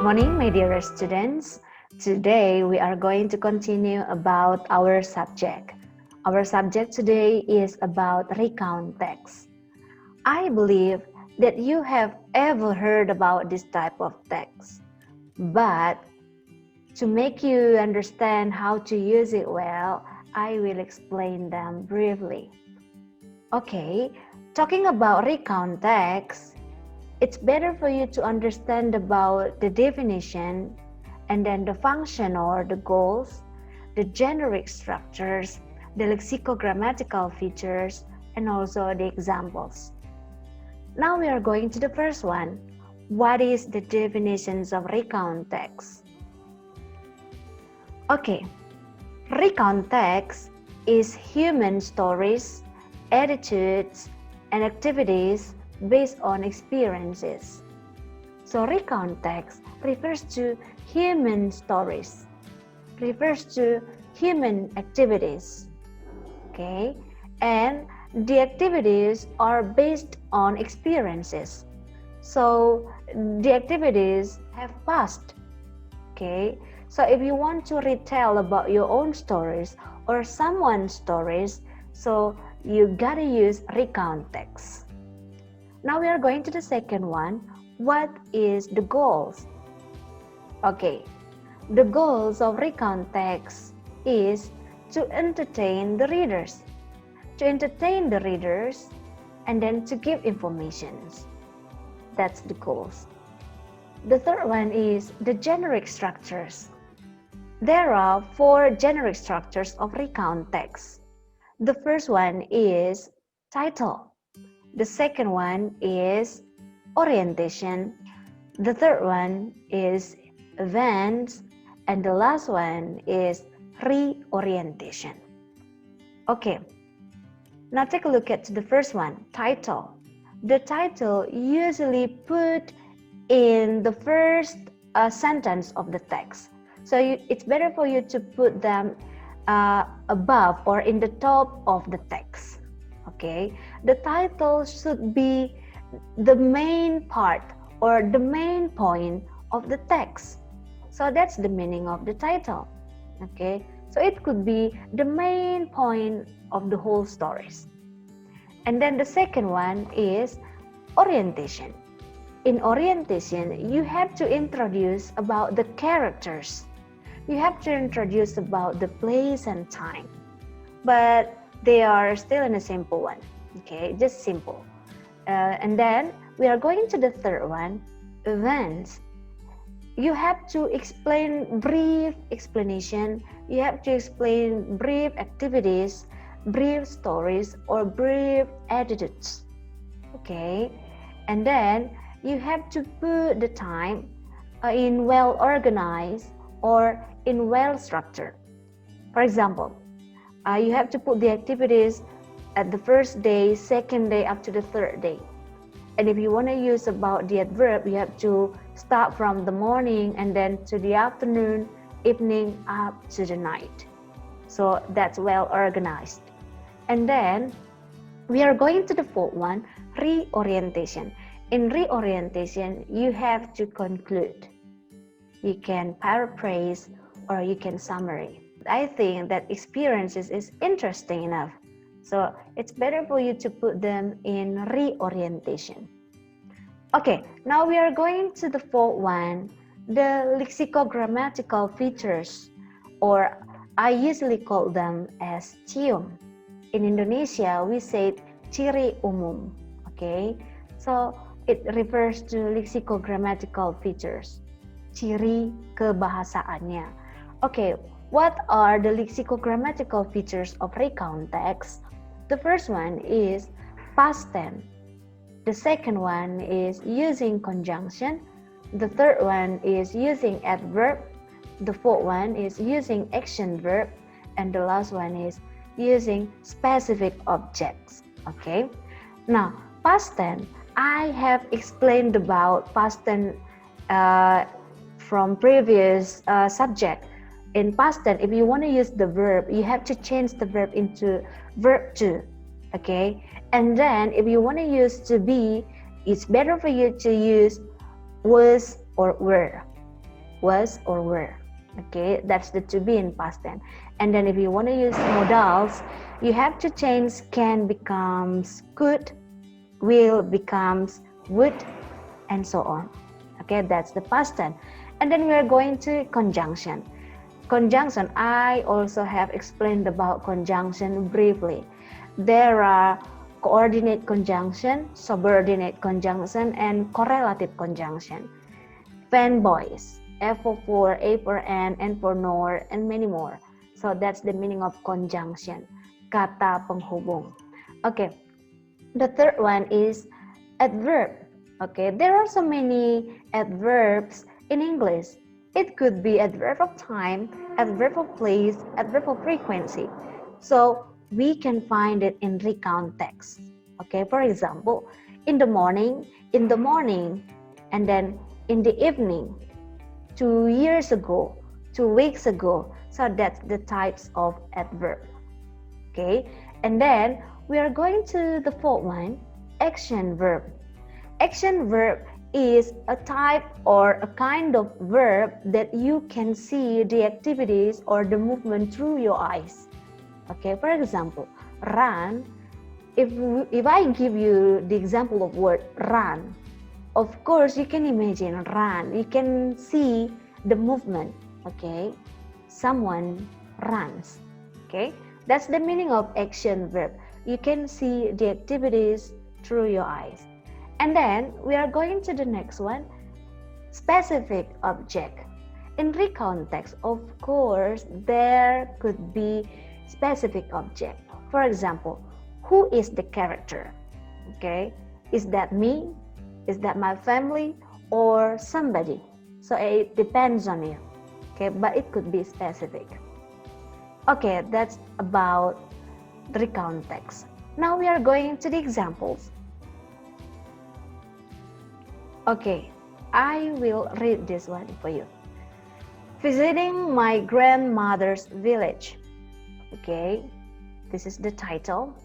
Good morning, my dear students. Today we are going to continue about our subject. Our subject today is about recount text. I believe that you have ever heard about this type of text, but to make you understand how to use it well, I will explain them briefly. Okay, talking about recount text, it's better for you to understand about the definition and then the function or the goals, the generic structures, the lexicogrammatical features, and also the examples. Now we are going to the first one. What is the definitions of recount text? Okay, recount text is human stories, attitudes, and activities based on experiences. So recount text refers to human stories, refers to human activities, okay? And the activities are based on experiences. So the activities have passed, okay? So if you want to retell about your own stories or someone's stories, so you gotta use recount text. Now we are going to the second one. What is the goals? Okay, the goals of recount text is to entertain the readers. To entertain the readers and then to give information. That's the goals. The third one is the generic structures. There are 4 generic structures of recount text. The first one is title. The second one is orientation. The third one is events. And the last one is reorientation. Okay, now take a look at the first one, title. The title usually put in the first sentence of the text. So it's better for you to put them above or in the top of the text. Okay, the title should be the main part or the main point of the text. So that's the meaning of the title. Okay, so it could be the main point of the whole stories. And then the second one is orientation. In orientation, you have to introduce about the characters. You have to introduce about the place and time. But they are still in a simple one, okay, just simple. And then we are going to the third one, events. You have to explain brief explanation, you have to explain brief activities, brief stories, or brief attitudes, okay. And then you have to put the time in well organized or in well structured. For example, you have to put the activities at the first day, second day, up to the third day. And if you want to use about the adverb, you have to start from the morning and then to the afternoon, evening, up to the night. So that's well organized. And then we are going to the fourth one, reorientation. In reorientation, you have to conclude. You can paraphrase or you can summary. I think that experiences is interesting enough. So it's better for you to put them in reorientation. Okay, now we are going to the fourth one, the lexicogrammatical features, or I usually call them as cium. In Indonesia, we say ciri umum. Okay, so it refers to lexicogrammatical features. Ciri kebahasaannya. Okay, what are the lexicogrammatical features of recount text? The first one is past tense. The second one is using conjunction. The third one is using adverb. The fourth one is using action verb. And the last one is using specific objects. Okay. Now, past tense, I have explained about past tense from previous subject. In past tense, if you want to use the verb, you have to change the verb into verb to. Okay, and then if you want to use to be, it's better for you to use was or were. was, or were. Okay, that's the to be in past tense. And then if you want to use modals, you have to change can becomes could, will becomes would, and so on. Okay, that's the past tense. And then we are going to conjunction. Conjunction, I also have explained about conjunction briefly. There are coordinate conjunction, subordinate conjunction, and correlative conjunction. Fanboys, F for A for N for nor, and many more. So that's the meaning of conjunction, kata penghubung. Okay, the third one is adverb. Okay, there are so many adverbs in English. It could be adverb of time, adverb of place, adverb of frequency. So we can find it in recount text. Okay, for example, in the morning, and then in the evening, 2 years ago, 2 weeks ago. So that's the types of adverb. Okay, and then we are going to the fourth one, action verb. Action verb is a type or a kind of verb that you can see the activities or the movement through your eyes. Okay, for example, run. If I give you the example of word run, of course you can imagine run. You can see the movement. Okay, someone runs. Okay, that's the meaning of action verb. You can see the activities through your eyes. And then we are going to the next one, specific object. In recount text, of course, there could be specific object. For example, who is the character? Okay, is that me? Is that my family or somebody? So it depends on you. Okay, but it could be specific. Okay, that's about the recount text. Now we are going to the examples. Okay, I will read this one for you. Visiting my grandmother's village. Okay, this is the title.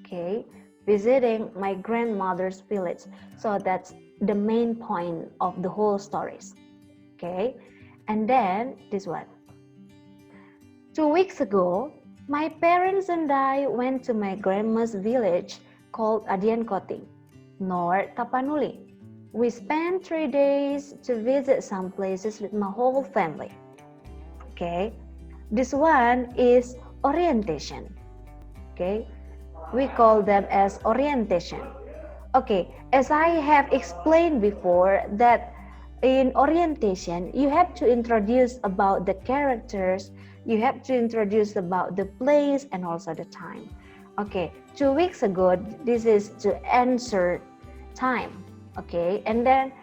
Okay, visiting my grandmother's village. So that's the main point of the whole stories. Okay, and then this one. 2 weeks ago, my parents and I went to my grandma's village called Adiankoti, North Tapanuli. We spent 3 days to visit some places with my whole family. Okay, this one is orientation. Okay, we call them as orientation. Okay, as I have explained before that in orientation, you have to introduce about the characters, you have to introduce about the place and also the time. Okay, 2 weeks ago, this is to answer time. Okay, and then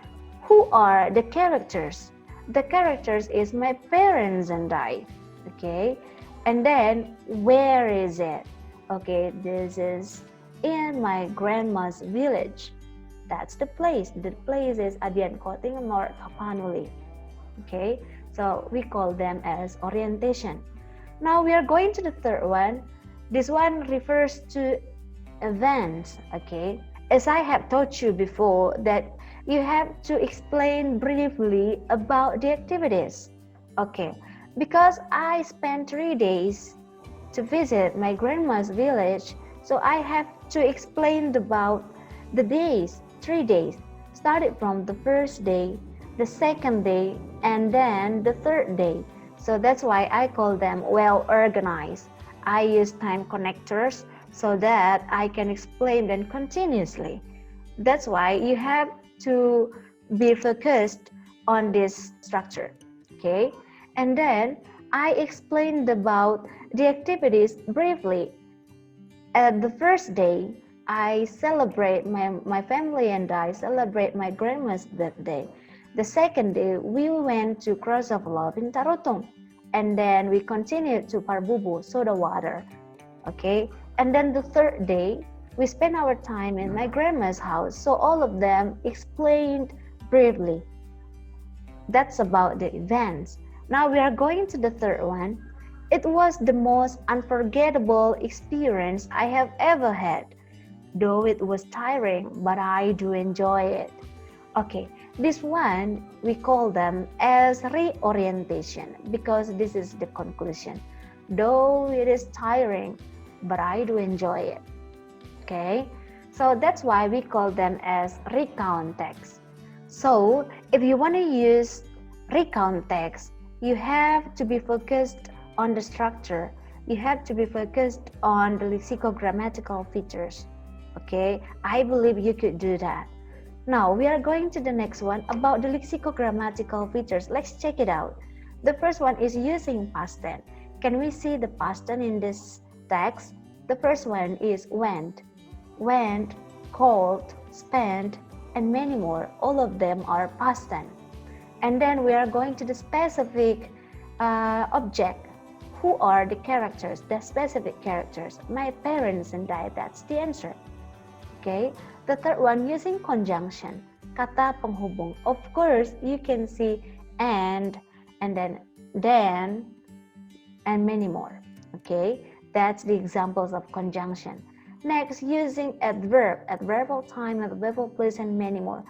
who are the characters? The characters is my parents and I. Okay, and then where is it? Okay, this is in my grandma's village. That's the place. The place is Adiankoti, North Tapanuli. Okay, so we call them as orientation. Now we are going to the third one. This one refers to events. Okay, as I have taught you before that you have to explain briefly about the activities. Okay, because I spent 3 days to visit my grandma's village, so I have to explain about the days, 3 days, started from the first day, the second day, and then the third day. So that's why I call them well organized. I use time connectors so that I can explain them continuously. That's why you have to be focused on this structure. Okay, and then I explained about the activities briefly. At the first day, I celebrate my family and I celebrate my grandma's birthday. The second day, we went to Cross of Love in Tarutung. And then we continued to Parbubu, soda water. Okay, and then the third day, we spent our time in my grandma's house. So all of them explained briefly. That's about the events. Now we are going to the third one. It was the most unforgettable experience I have ever had. Though it was tiring, but I do enjoy it. Okay, this one we call them as reorientation because this is the conclusion. Though it is tiring, but I do enjoy it. Okay, so that's why we call them as recount text. So if you want to use recount text, you have to be focused on the structure. You have to be focused on the lexicogrammatical features. Okay, I believe you could do that. Now we are going to the next one about the lexicogrammatical features. Let's check it out. The first one is using past tense. Can we see the past tense in this text? The first one is went, called, spent, and many more. All of them are past tense. And then we are going to the specific object. Who are the characters, the specific characters? My parents and I, that's the answer. Okay, the third one using conjunction, kata penghubung. Of course, you can see and then, and many more. Okay, that's the examples of conjunction. Next, using adverb, adverbial time, adverbial place, and many more.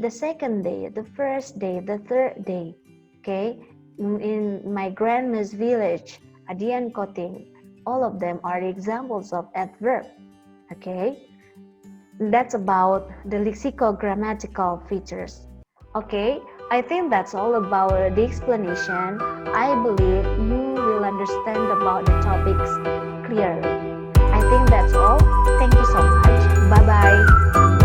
The second day, the first day, the third day. Okay, in my grandma's village, Adian Koting, all of them are the examples of adverb. Okay. That's about the lexicogrammatical features. Okay, I think that's all about the explanation. I believe you will understand about the topics clearly. I think that's all. Thank you so much. Bye-bye.